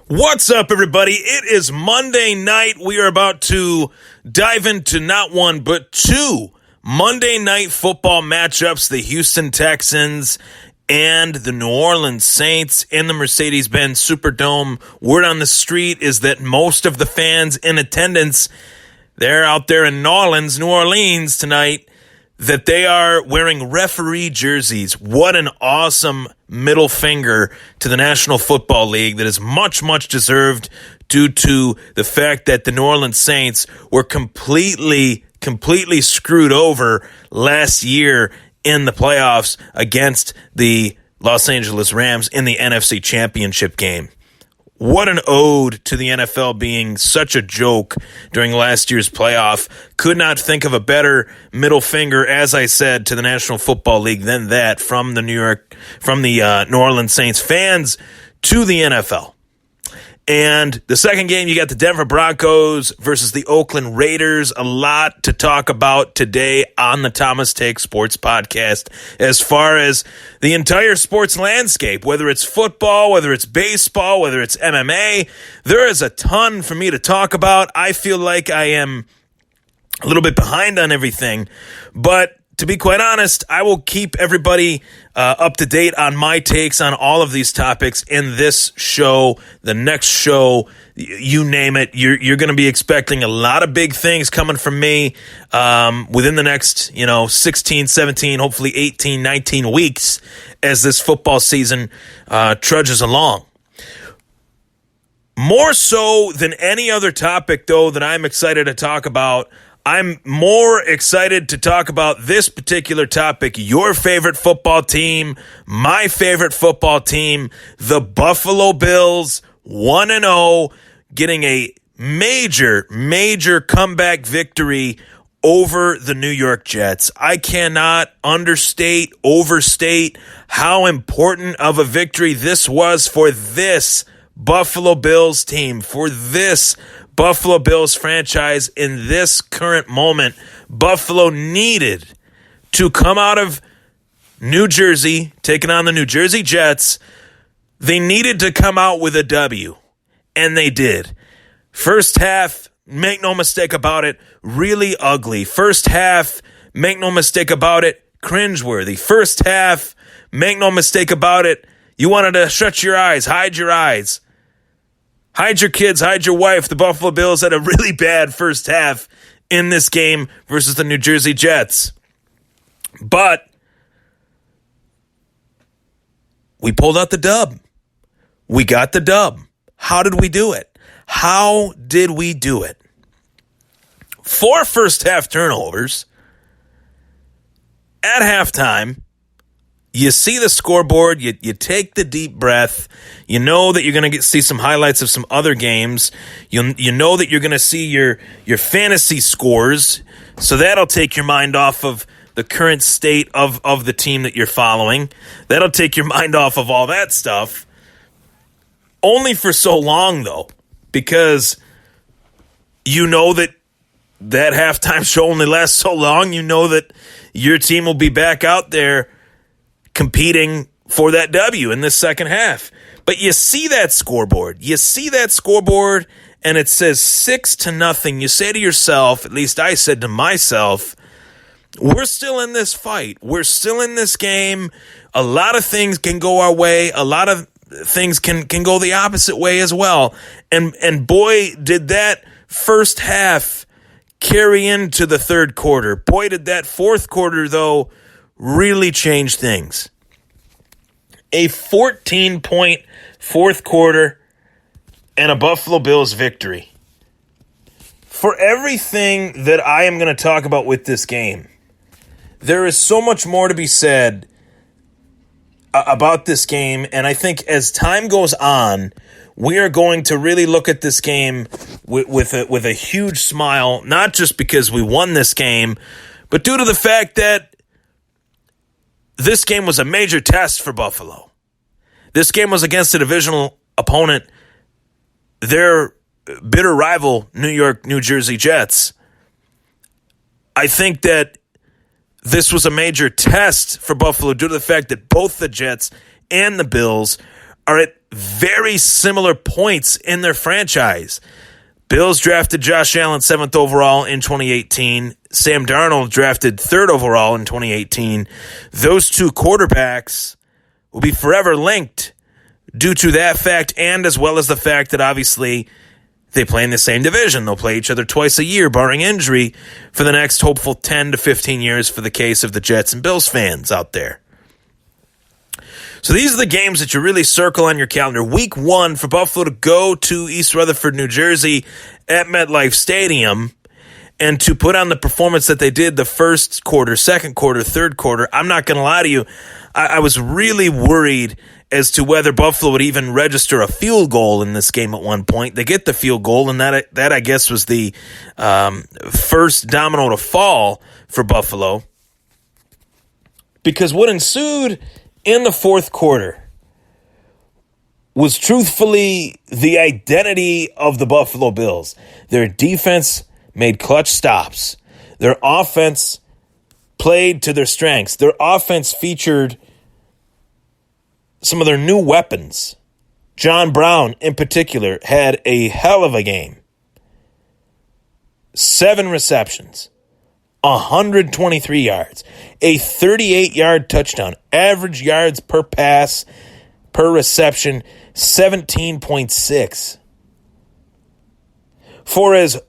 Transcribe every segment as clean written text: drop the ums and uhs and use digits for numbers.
What's up, everybody? It is Monday night. We are about to dive into not one, but two Monday night football matchups. The Houston Texans and the New Orleans Saints in the Mercedes-Benz Superdome. Word on the street is that most of the fans in attendance, they're out there in New Orleans tonight, that they are wearing referee jerseys. What an awesome middle finger to the National Football League that is much, much deserved due to the fact that the New Orleans Saints were completely screwed over last year in the playoffs against the Los Angeles Rams in the NFC Championship game. What an ode to the NFL being such a joke during last year's playoff. Could not think of a better middle finger, as I said, to the National Football League than that from the New Orleans Saints fans to the NFL. And the second game, you got the Denver Broncos versus the Oakland Raiders. A lot to talk about today on the Thomas Take Sports Podcast as far as the entire sports landscape, whether it's football, whether it's baseball, whether it's MMA. There is a ton for me to talk about. I feel like I am a little bit behind on everything, but to be quite honest, I will keep everybody up to date on my takes on all of these topics in this show, the next show, you name it. You're going to be expecting a lot of big things coming from me within the next 16, 17, hopefully 18, 19 weeks as this football season trudges along. More so than any other topic, though, that I'm excited to talk about, I'm more excited to talk about this particular topic, your favorite football team, my favorite football team, the Buffalo Bills, 1-0, getting a major comeback victory over the New York Jets. I cannot overstate how important of a victory this was for this Buffalo Bills team, for this Buffalo Bills franchise in this current moment. Buffalo needed to come out of New Jersey, taking on the New Jersey Jets. They needed to come out with a W, and they did. First half, make no mistake about it, really ugly. First half, make no mistake about it, cringeworthy. First half, make no mistake about it, you wanted to shut your eyes, hide your eyes. Hide your kids, hide your wife. The Buffalo Bills had a really bad first half in this game versus the New Jersey Jets. But we pulled out the dub. We got the dub. How did we do it? 4 first half turnovers at halftime. You see the scoreboard, you take the deep breath, you know that you're going to see some highlights of some other games, you know that you're going to see your fantasy scores, so that'll take your mind off of the current state of the team that you're following. That'll take your mind off of all that stuff. Only for so long, though, because you know that halftime show only lasts so long. You know that your team will be back out there competing for that W in this second half. But you see that scoreboard. And it says 6-0. You say to yourself, at least I said to myself, we're still in this fight. We're still in this game. A lot of things can go our way. A lot of things can go the opposite way as well. And boy, did that first half carry into the third quarter. Boy, did that fourth quarter, though, really changed things. A 14-point fourth quarter and a Buffalo Bills victory. For everything that I am going to talk about with this game, there is so much more to be said about this game, and I think as time goes on, we are going to really look at this game with a huge smile, not just because we won this game, but due to the fact that this game was a major test for Buffalo. This game was against a divisional opponent, their bitter rival, New Jersey Jets. I think that this was a major test for Buffalo due to the fact that both the Jets and the Bills are at very similar points in their franchise. Bills drafted Josh Allen 7th overall in 2018. Sam Darnold drafted 3rd overall in 2018. Those two quarterbacks will be forever linked due to that fact, and as well as the fact that obviously they play in the same division. They'll play each other twice a year, barring injury, for the next hopeful 10 to 15 years for the case of the Jets and Bills fans out there. So these are the games that you really circle on your calendar. Week 1 for Buffalo to go to East Rutherford, New Jersey at MetLife Stadium and to put on the performance that they did the first quarter, second quarter, third quarter. I'm not going to lie to you. I was really worried as to whether Buffalo would even register a field goal in this game at one point. They get the field goal, and that I guess was the first domino to fall for Buffalo. Because what ensued in the fourth quarter was truthfully the identity of the Buffalo Bills. Their defense made clutch stops. Their offense played to their strengths. Their offense featured some of their new weapons. John Brown, in particular, had a hell of a game. 7 receptions, 123 yards, a 38-yard touchdown, average yards per pass, per reception, 17.6. For as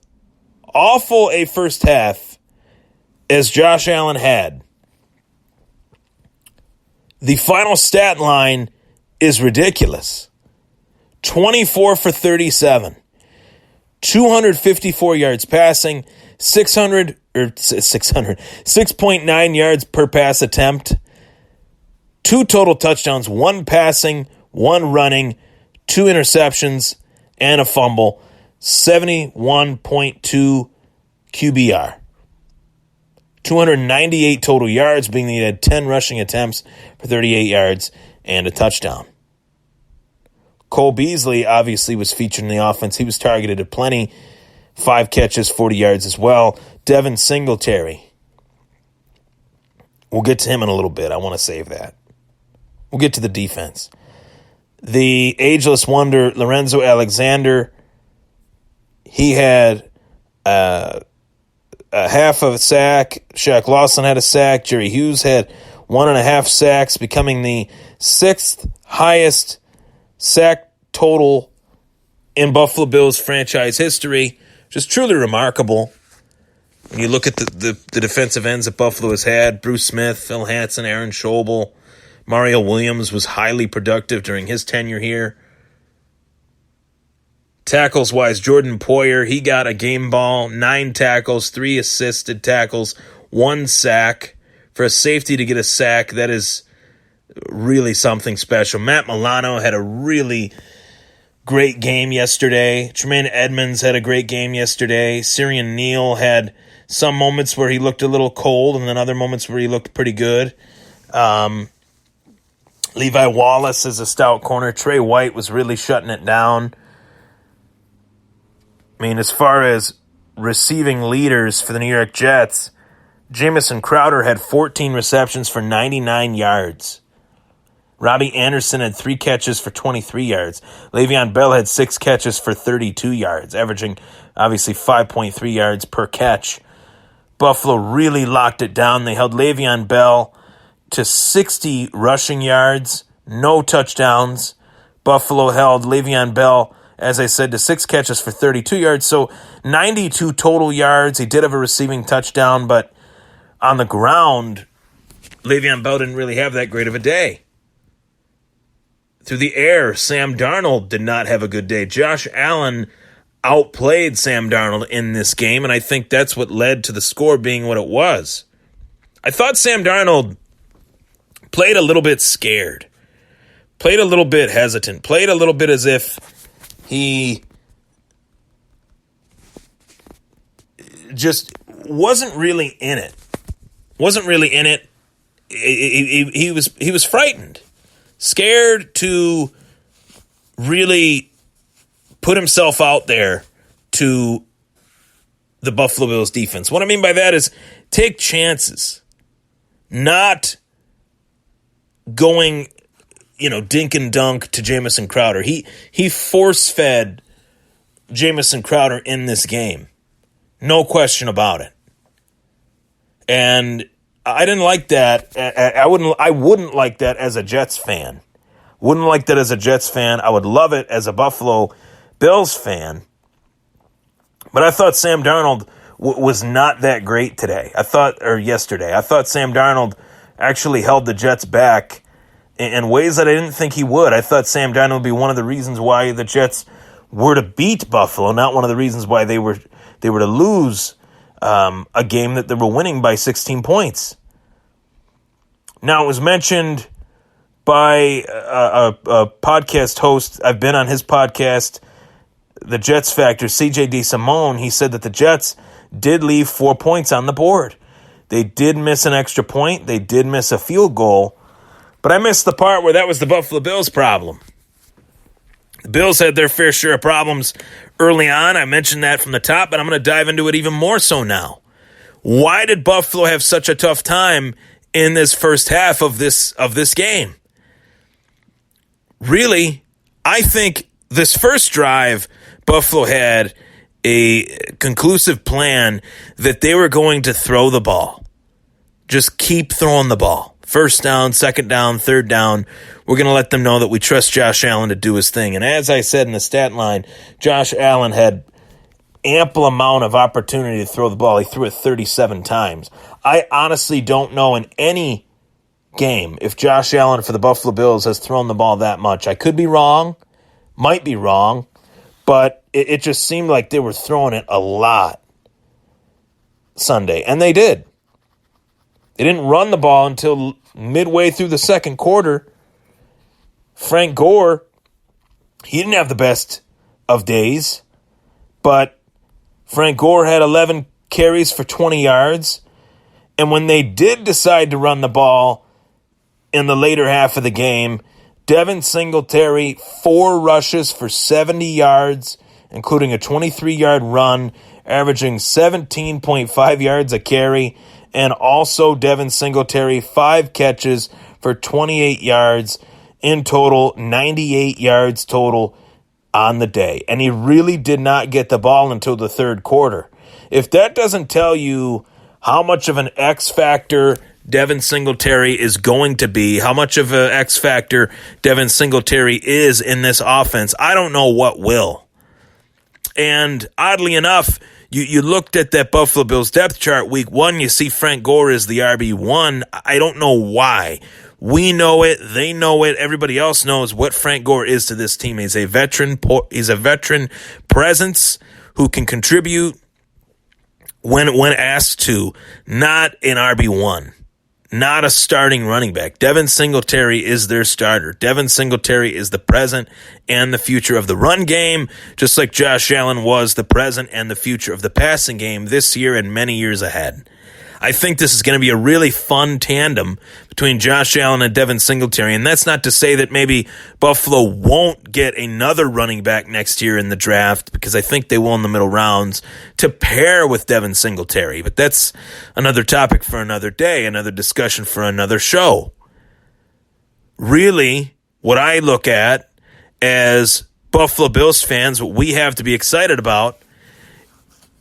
awful a first half as Josh Allen had, the final stat line is ridiculous. 24 for 37. 254 yards passing, 6.9 yards per pass attempt, 2 total touchdowns, 1 passing, 1 running, 2 interceptions, and a fumble, 71.2 QBR. 298 total yards, being that he had 10 rushing attempts for 38 yards and a touchdown. Cole Beasley obviously was featured in the offense. He was targeted at plenty. 5 catches, 40 yards as well. Devin Singletary. We'll get to him in a little bit. I want to save that. We'll get to the defense. The ageless wonder, Lorenzo Alexander, he had a half of a sack. Shaq Lawson had a sack. Jerry Hughes had 1.5 sacks, becoming the 6th highest sack total in Buffalo Bills franchise history. Just truly remarkable. When you look at the defensive ends that Buffalo has had, Bruce Smith, Phil Hansen, Aaron Schobel, Mario Williams was highly productive during his tenure here. Tackles-wise, Jordan Poyer, he got a game ball, 9 tackles, 3 assisted tackles, 1 sack. For a safety to get a sack, that is really something special. Matt Milano had a really great game yesterday. Tremaine Edmonds had a great game yesterday. Sirian Neal had some moments where he looked a little cold and then other moments where he looked pretty good. Levi Wallace is a stout corner. Trey White was really shutting it down. I mean, as far as receiving leaders for the New York Jets, Jamison Crowder had 14 receptions for 99 yards. Robbie Anderson had 3 catches for 23 yards. Le'Veon Bell had 6 catches for 32 yards, averaging obviously 5.3 yards per catch. Buffalo really locked it down. They held Le'Veon Bell to 60 rushing yards, no touchdowns. Buffalo held Le'Veon Bell, as I said, to 6 catches for 32 yards, so 92 total yards. He did have a receiving touchdown, but on the ground, Le'Veon Bell didn't really have that great of a day. Through the air, Sam Darnold did not have a good day. Josh Allen outplayed Sam Darnold in this game, and I think that's what led to the score being what it was. I thought Sam Darnold played a little bit scared, played a little bit hesitant, played a little bit as if he just wasn't really in it. He was frightened, scared to really put himself out there to the Buffalo Bills defense. What I mean by that is take chances, not going dink and dunk to Jamison Crowder. He force-fed Jamison Crowder in this game. No question about it. And I didn't like that. I wouldn't like that as a Jets fan. Wouldn't like that as a Jets fan. I would love it as a Buffalo Bills fan. But I thought Sam Darnold was not that great yesterday. I thought Sam Darnold actually held the Jets back in ways that I didn't think he would. I thought Sam Darnold would be one of the reasons why the Jets were to beat Buffalo, not one of the reasons why they were to lose a game that they were winning by 16 points. Now, it was mentioned by a podcast host. I've been on his podcast, The Jets Factor, CJ DeSimone. He said that the Jets did leave 4 points on the board. They did miss an extra point. They did miss a field goal. But I missed the part where that was the Buffalo Bills' problem. The Bills had their fair share of problems early on. I mentioned that from the top, but I'm going to dive into it even more so now. Why did Buffalo have such a tough time in this first half of this game? Really, I think this first drive, Buffalo had a conclusive plan that they were going to throw the ball. Just keep throwing the ball. First down, second down, third down. We're going to let them know that we trust Josh Allen to do his thing. And as I said in the stat line, Josh Allen had ample amount of opportunity to throw the ball. He threw it 37 times. I honestly don't know in any game if Josh Allen for the Buffalo Bills has thrown the ball that much. I could be wrong, might be wrong, but it just seemed like they were throwing it a lot Sunday, and they did. They didn't run the ball until midway through the second quarter. Frank Gore, he didn't have the best of days, but Frank Gore had 11 carries for 20 yards, and when they did decide to run the ball in the later half of the game, Devin Singletary, 4 rushes for 70 yards, including a 23-yard run, averaging 17.5 yards a carry, and also Devin Singletary, 5 catches for 28 yards, in total, 98 yards total on the day. And he really did not get the ball until the third quarter. If that doesn't tell you how much of an X factor Devin Singletary is going to be, how much of an X factor Devin Singletary is in this offense, I don't know what will. And oddly enough, you looked at that Buffalo Bills depth chart week 1, you see Frank Gore is the RB1. I don't know why. We know it. They know it. Everybody else knows what Frank Gore is to this team. He's a veteran presence who can contribute when asked to, not an RB1. Not a starting running back. Devin Singletary is their starter. Devin Singletary is the present and the future of the run game, just like Josh Allen was the present and the future of the passing game this year and many years ahead. I think this is going to be a really fun tandem between Josh Allen and Devin Singletary, and that's not to say that maybe Buffalo won't get another running back next year in the draft, because I think they will in the middle rounds, to pair with Devin Singletary. But that's another topic for another day, another discussion for another show. Really, what I look at as Buffalo Bills fans, what we have to be excited about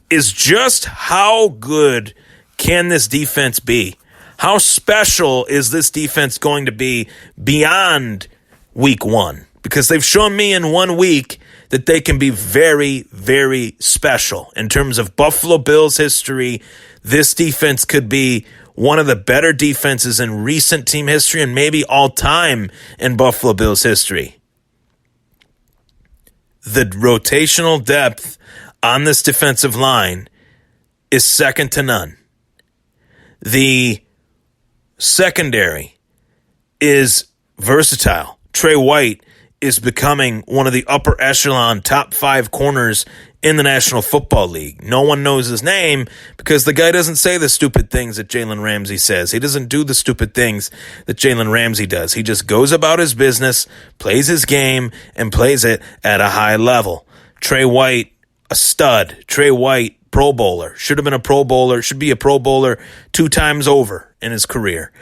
is just how good can this defense be? How special is this defense going to be beyond week 1? Because they've shown me in 1 week that they can be very, very special. In terms of Buffalo Bills history, this defense could be one of the better defenses in recent team history and maybe all time in Buffalo Bills history. The rotational depth on this defensive line is second to none. The secondary is versatile. Trey White is becoming one of the upper echelon top 5 corners in the National Football League. No one knows his name because the guy doesn't say the stupid things that Jalen Ramsey says. He doesn't do the stupid things that Jalen Ramsey does. He just goes about his business, plays his game, and plays it at a high level. Trey White, a stud. Trey White, Pro Bowler. Should have been a Pro Bowler. Should be a Pro Bowler 2 times over in his career.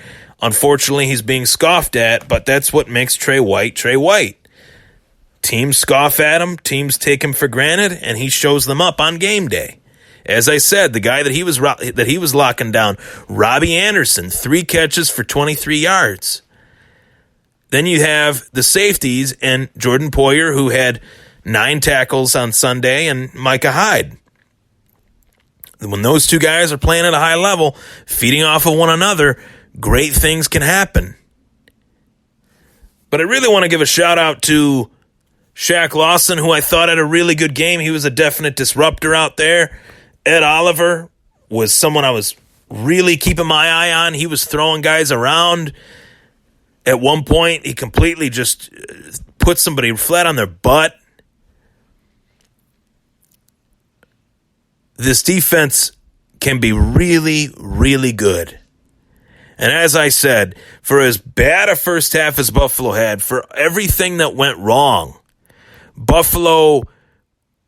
Unfortunately, he's being scoffed at, but that's what makes Trey White Trey White. Teams scoff at him, teams take him for granted, and he shows them up on game day. As I said, the guy that he was locking down, Robbie Anderson, 3 catches for 23 yards. Then you have the safeties and Jordan Poyer, who had 9 tackles on Sunday, and Micah Hyde. When those 2 guys are playing at a high level, feeding off of one another, great things can happen. But I really want to give a shout out to Shaq Lawson, who I thought had a really good game. He was a definite disruptor out there. Ed Oliver was someone I was really keeping my eye on. He was throwing guys around. At one point, he completely just put somebody flat on their butt. This defense can be really, really good. And as I said, for as bad a first half as Buffalo had, for everything that went wrong, Buffalo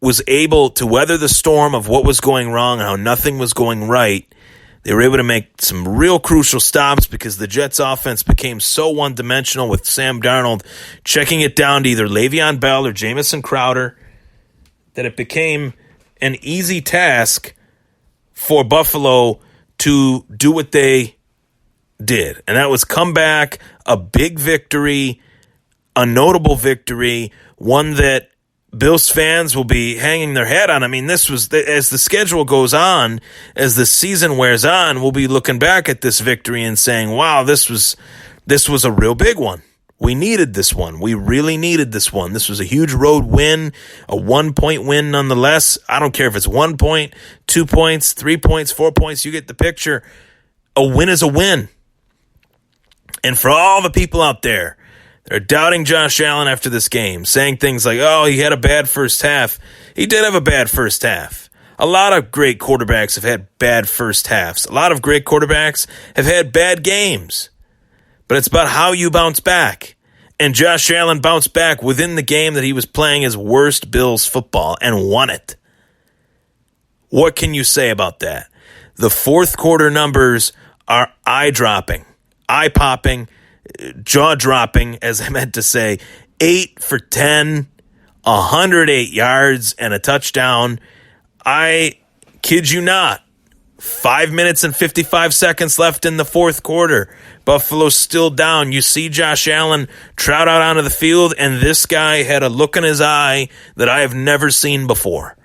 was able to weather the storm of what was going wrong and how nothing was going right. They were able to make some real crucial stops because the Jets' offense became so one-dimensional with Sam Darnold checking it down to either Le'Veon Bell or Jamison Crowder that it became an easy task for Buffalo to do what they did. And that was come back, a big victory, a notable victory, one that Bills fans will be hanging their head on. I mean, this was, as the schedule goes on, as the season wears on, we'll be looking back at this victory and saying, wow, this was a real big one. We needed this one. We really needed this one. This was a huge road win, a 1-point win nonetheless. I don't care if it's 1 point, 2 points, 3 points, 4 points. You get the picture. A win is a win. And for all the people out there that are doubting Josh Allen after this game, saying things like, oh, he had a bad first half. He did have a bad first half. A lot of great quarterbacks have had bad first halves. A lot of great quarterbacks have had bad games. But it's about how you bounce back. And Josh Allen bounced back within the game that he was playing his worst Bills football and won it. What can you say about that? The fourth quarter numbers are eye-dropping, eye-popping, jaw-dropping, as I meant to say. 8 for 10, 108 yards, and a touchdown. I kid you not. 5 minutes and 55 seconds left in the fourth quarter. Buffalo's still down. You see Josh Allen trot out onto the field, and this guy had a look in his eye that I have never seen before.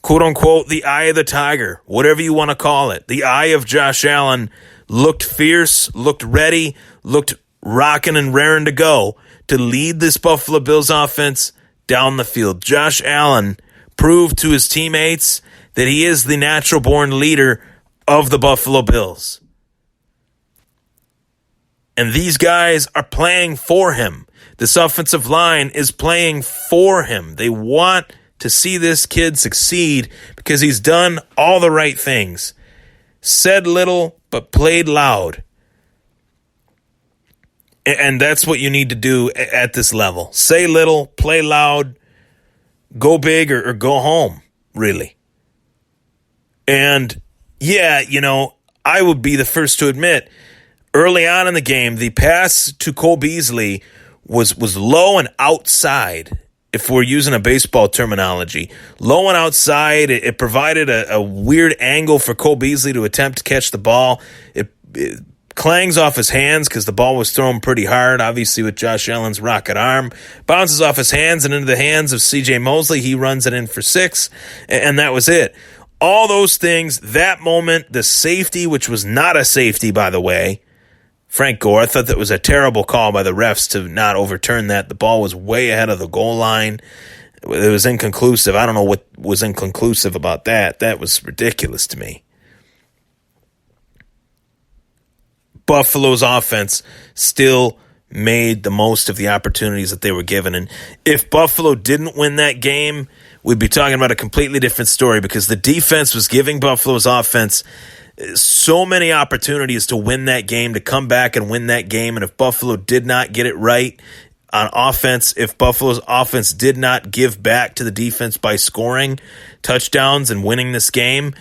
Quote-unquote, the eye of the tiger, whatever you want to call it. The eye of Josh Allen looked fierce, looked ready, looked rocking and raring to go to lead this Buffalo Bills offense down the field. Josh Allen proved to his teammates that he is the natural-born leader of the Buffalo Bills. And these guys are playing for him. This offensive line is playing for him. They want to see this kid succeed because he's done all the right things. Said little, but played loud. And that's what you need to do at this level. Say little, play loud, go big or go home, really. And, yeah, you know, I would be the first to admit, early on in the game, the pass to Cole Beasley was low and outside, if we're using a baseball terminology. Low and outside, it provided a weird angle for Cole Beasley to attempt to catch the ball. It clangs off his hands because the ball was thrown pretty hard, obviously with Josh Allen's rocket arm. Bounces off his hands and into the hands of C.J. Mosley. He runs it in for 6, and that was it. All those things, that moment, the safety, which was not a safety, by the way. Frank Gore, I thought that was a terrible call by the refs to not overturn that. The ball was way ahead of the goal line. It was inconclusive. I don't know what was inconclusive about that. That was ridiculous to me. Buffalo's offense still made the most of the opportunities that they were given. And if Buffalo didn't win that game, we'd be talking about a completely different story because the defense was giving Buffalo's offense so many opportunities to win that game, to come back and win that game. And if Buffalo did not get it right on offense, if Buffalo's offense did not give back to the defense by scoring touchdowns and winning this game,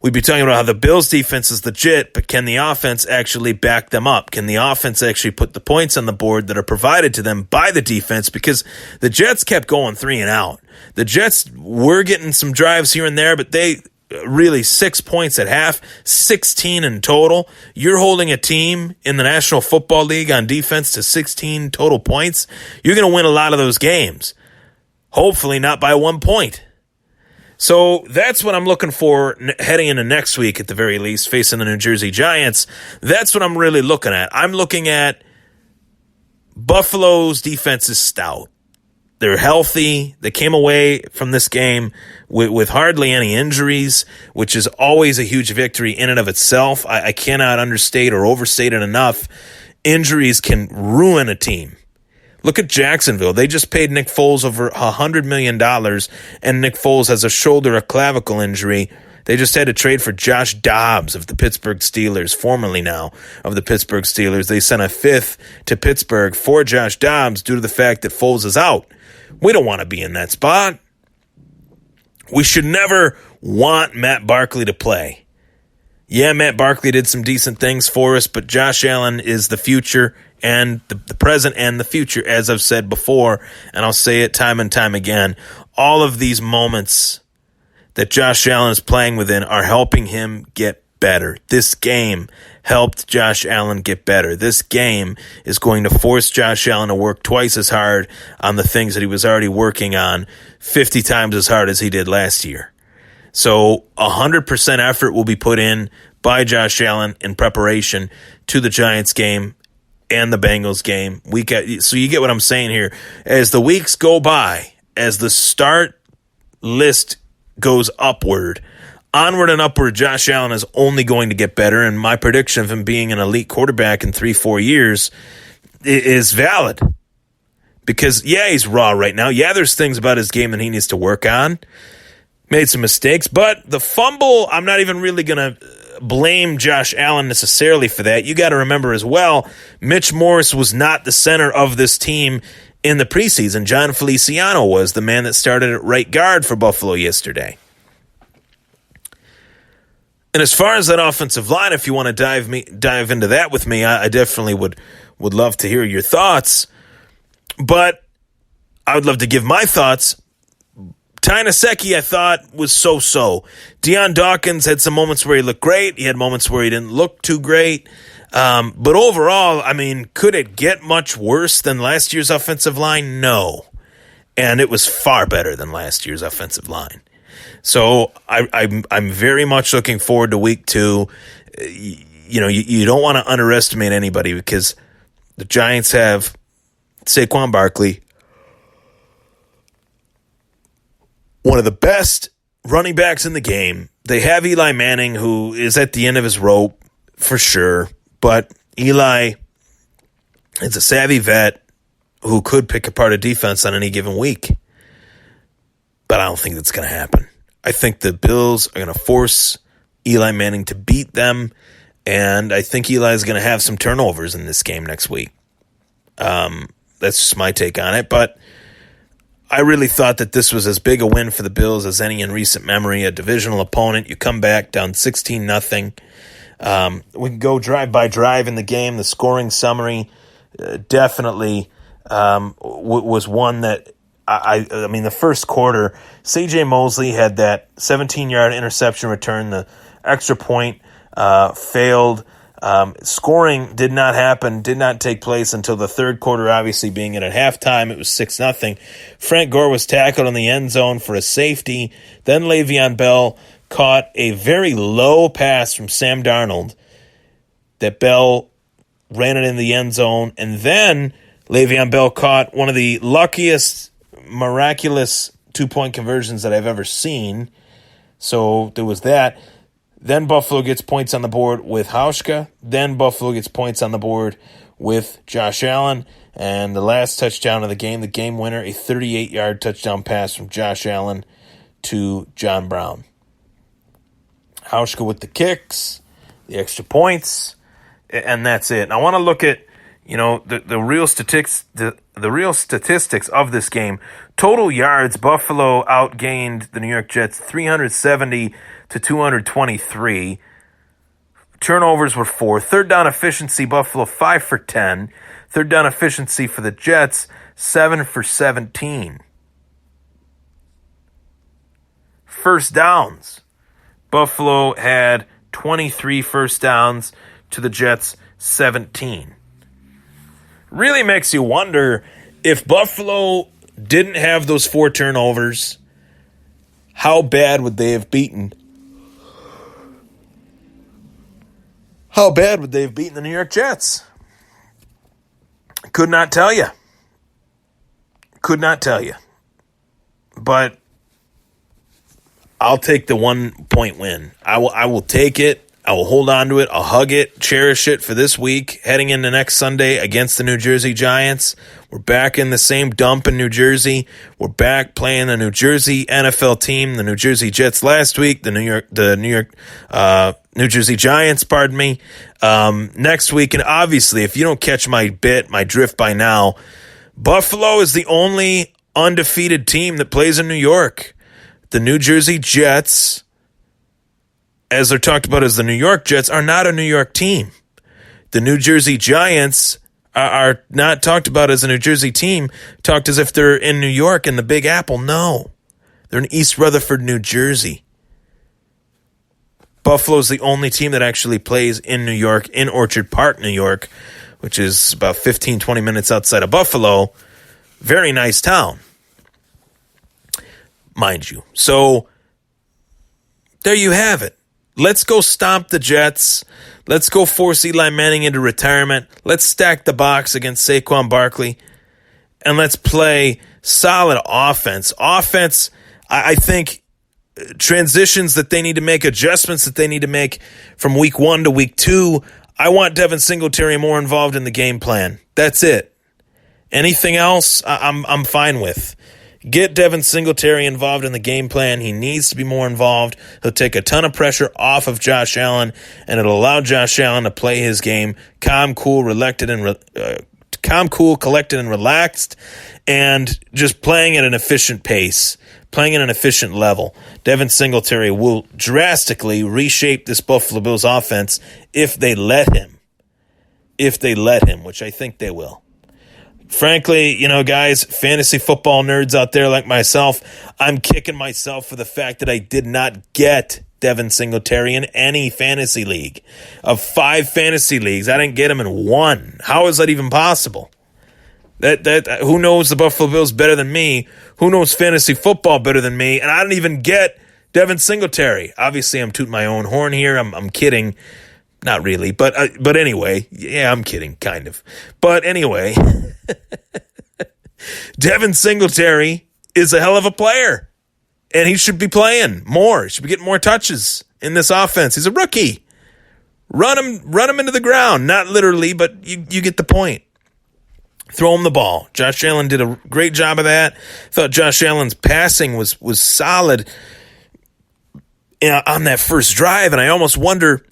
we'd be talking about how the Bills' defense is legit, but can the offense actually back them up? Can the offense actually put the points on the board that are provided to them by the defense? Because the Jets kept going 3 and out. The Jets were getting some drives here and there, but they really 6 points at half, 16 in total. You're holding a team in the National Football League on defense to 16 total points. You're going to win a lot of those games. Hopefully not by 1 point. So that's what I'm looking for heading into next week at the very least, facing the New Jersey Giants. That's what I'm really looking at. I'm looking at Buffalo's defense is stout. They're healthy. They came away from this game with hardly any injuries, which is always a huge victory in and of itself. I cannot understate or overstate it enough. Injuries can ruin a team. Look at Jacksonville. They just paid Nick Foles over $100 million, and Nick Foles has a shoulder or clavicle injury. They just had to trade for Josh Dobbs of the Pittsburgh Steelers, formerly now of the Pittsburgh Steelers. They sent a fifth to Pittsburgh for Josh Dobbs due to the fact that Foles is out. We don't want to be in that spot. We should never want Matt Barkley to play. Yeah, Matt Barkley did some decent things for us, but Josh Allen is the future and the present and the future, as I've said before, and I'll say it time and time again. All of these moments that Josh Allen is playing within are helping him get better. This game helped Josh Allen get better. This game is going to force Josh Allen to work twice as hard on the things that he was already working on, 50 times as hard as he did last year. So 100% effort will be put in by Josh Allen in preparation to the Giants game and the Bengals game. So you get what I'm saying here. As the weeks go by, as the start list goes upward, onward and upward, Josh Allen is only going to get better, and my prediction of him being an elite quarterback in 3-4 years is valid. Because, yeah, he's raw right now. Yeah, there's things about his game that he needs to work on. Made some mistakes, but the fumble, I'm not even really going to blame Josh Allen necessarily for that. You got to remember as well, Mitch Morse was not the center of this team in the preseason. John Feliciano was the man that started at right guard for Buffalo yesterday. And as far as that offensive line, if you want to dive into that with me, I definitely would love to hear your thoughts. But I would love to give my thoughts. Ty Nsekhe, I thought, was so-so. Deion Dawkins had some moments where he looked great. He had moments where he didn't look too great. But overall, I mean, could it get much worse than last year's offensive line? No. And it was far better than last year's offensive line. So I'm very much looking forward to week 2. You don't want to underestimate anybody because the Giants have Saquon Barkley, one of the best running backs in the game. They have Eli Manning, who is at the end of his rope for sure, but Eli is a savvy vet who could pick apart a defense on any given week. But I don't think that's going to happen. I think the Bills are going to force Eli Manning to beat them, and I think Eli is going to have some turnovers in this game next week. That's just my take on it, but I really thought that this was as big a win for the Bills as any in recent memory. A divisional opponent, you come back down 16-0. We can go drive by drive in the game. The scoring summary definitely was one that I mean, the first quarter, C.J. Mosley had that 17-yard interception return. The extra point failed. Scoring did not happen, did not take place until the third quarter, obviously being at halftime. It was 6-0. Frank Gore was tackled in the end zone for a safety. Then Le'Veon Bell caught a very low pass from Sam Darnold that Bell ran it in the end zone. And then Le'Veon Bell caught one of the luckiest, miraculous two-point conversions that I've ever seen. So there was that. Then Buffalo gets points on the board with Hauschka. Then Buffalo gets points on the board with Josh Allen. And the last touchdown of the game winner, a 38-yard touchdown pass from Josh Allen to John Brown. Hauschka with the kicks, the extra points, and that's it. And I want to look at, the real statistics, the the real statistics of this game. Total yards, Buffalo outgained the New York Jets 370 to 223. Turnovers were 4. Third down efficiency, Buffalo 5 for 10. Third down efficiency for the Jets, 7 for 17. First downs, Buffalo had 23 first downs to the Jets' 17. Really makes you wonder, if Buffalo didn't have those 4 turnovers, how bad would they have beaten? How bad would they have beaten the New York Jets? Could not tell you. But I'll take the 1-point win. I will take it. I will hold on to it. I'll hug it, cherish it for this week, heading into next Sunday against the New Jersey Giants. We're back in the same dump in New Jersey. We're back playing the New Jersey NFL team, the New Jersey Jets last week, the New Jersey Giants, pardon me, next week. And obviously, if you don't catch my drift by now, Buffalo is the only undefeated team that plays in New York. The New Jersey Jets, as they're talked about as the New York Jets, are not a New York team. The New Jersey Giants are not talked about as a New Jersey team, talked as if they're in New York in the Big Apple. No, they're in East Rutherford, New Jersey. Buffalo's the only team that actually plays in New York, in Orchard Park, New York, which is about 15, 20 minutes outside of Buffalo. Very nice town, mind you. So there you have it. Let's go stomp the Jets. Let's go force Eli Manning into retirement. Let's stack the box against Saquon Barkley. And let's play solid offense. Offense, I think, transitions that they need to make, adjustments that they need to make from week 1 to week 2. I want Devin Singletary more involved in the game plan. That's it. Anything else, I'm fine with. Get Devin Singletary involved in the game plan. He needs to be more involved. He'll take a ton of pressure off of Josh Allen, and it'll allow Josh Allen to play his game calm, cool, collected, and relaxed, and just playing at an efficient pace, playing at an efficient level. Devin Singletary will drastically reshape this Buffalo Bills offense if they let him. Which I think they will. Frankly, guys, fantasy football nerds out there like myself, I'm kicking myself for the fact that I did not get Devin Singletary in any fantasy league. Of 5 fantasy leagues, I didn't get him in 1. How is that even possible? That who knows the Buffalo Bills better than me? Who knows fantasy football better than me? And I didn't even get Devin Singletary. Obviously, I'm tooting my own horn here. I'm kidding. Not really, but anyway, yeah, I'm kidding, kind of. But anyway, Devin Singletary is a hell of a player, and he should be playing more. He should be getting more touches in this offense. He's a rookie. Run him into the ground, not literally, but you get the point. Throw him the ball. Josh Allen did a great job of that. Thought Josh Allen's passing was solid on that first drive, and I almost wonder,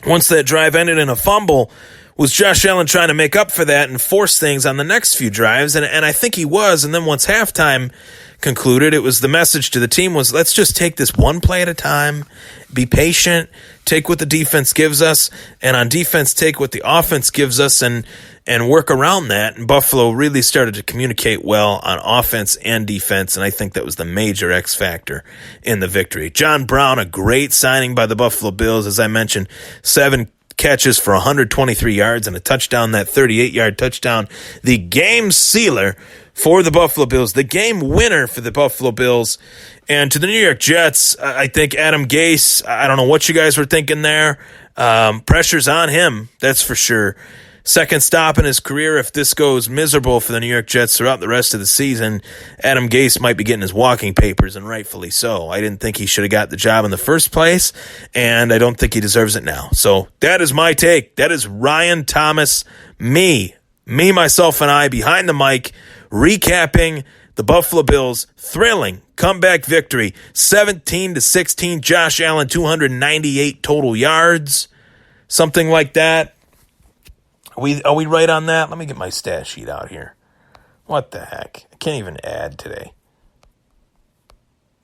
once that drive ended in a fumble, was Josh Allen trying to make up for that and force things on the next few drives? And I think he was. And then once halftime concluded, it was the message to the team was, let's just take this one play at a time, be patient, take what the defense gives us, and on defense, take what the offense gives us and work around that. And Buffalo really started to communicate well on offense and defense, and I think that was the major X factor in the victory. John Brown, a great signing by the Buffalo Bills, as I mentioned, 7 catches for 123 yards and a touchdown, that 38-yard touchdown, the game sealer for the Buffalo Bills, the game winner for the Buffalo Bills. And to the New York Jets, I think Adam Gase, I don't know what you guys were thinking there. Pressure's on him, that's for sure. Second stop in his career. If this goes miserable for the New York Jets throughout the rest of the season, Adam Gase might be getting his walking papers, and rightfully so. I didn't think he should have got the job in the first place, and I don't think he deserves it now. So that is my take. That is Ryan Thomas, me, myself, and I behind the mic, recapping the Buffalo Bills' thrilling comeback victory, 17-16. Josh Allen, 298 total yards, something like that. Are we right on that? Let me get my stat sheet out here. What the heck? I can't even add today.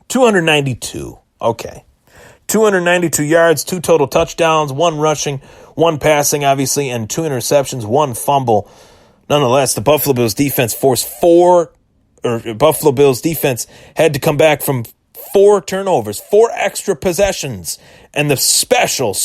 292. Okay. 292 yards, 2 total touchdowns, 1 rushing, 1 passing, obviously, and 2 interceptions, 1 fumble. Nonetheless, the Buffalo Bills defense Buffalo Bills defense had to come back from 4 turnovers, 4 extra possessions, and the special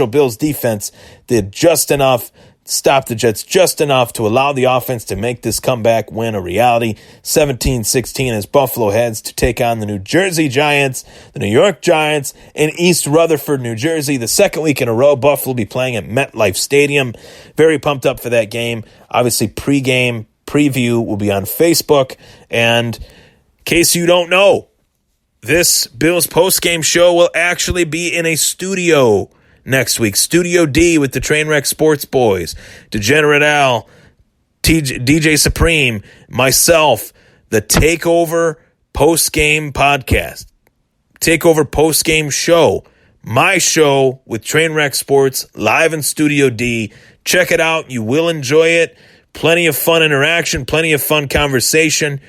Bills defense did just enough, stopped the Jets just enough to allow the offense to make this comeback win a reality. 17-16 as Buffalo heads to take on the New Jersey Giants, the New York Giants, in East Rutherford, New Jersey. The second week in a row, Buffalo will be playing at MetLife Stadium. Very pumped up for that game. Obviously, pregame preview will be on Facebook. And in case you don't know, this Bills postgame show will actually be in a studio next week. Studio D with the Trainwreck Sports Boys, Degenerate Al, DJ Supreme, myself, the Takeover postgame podcast, Takeover postgame show, my show with Trainwreck Sports live in Studio D. Check it out. You will enjoy it. Plenty of fun interaction, plenty of fun conversation.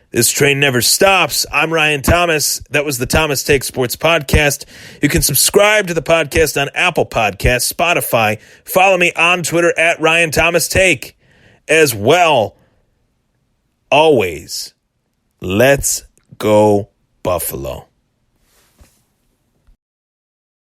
This train never stops. I'm Ryan Thomas. That was the Thomas Take Sports Podcast. You can subscribe to the podcast on Apple Podcasts, Spotify. Follow me on Twitter at Ryan Thomas Take as well. Always, let's go Buffalo.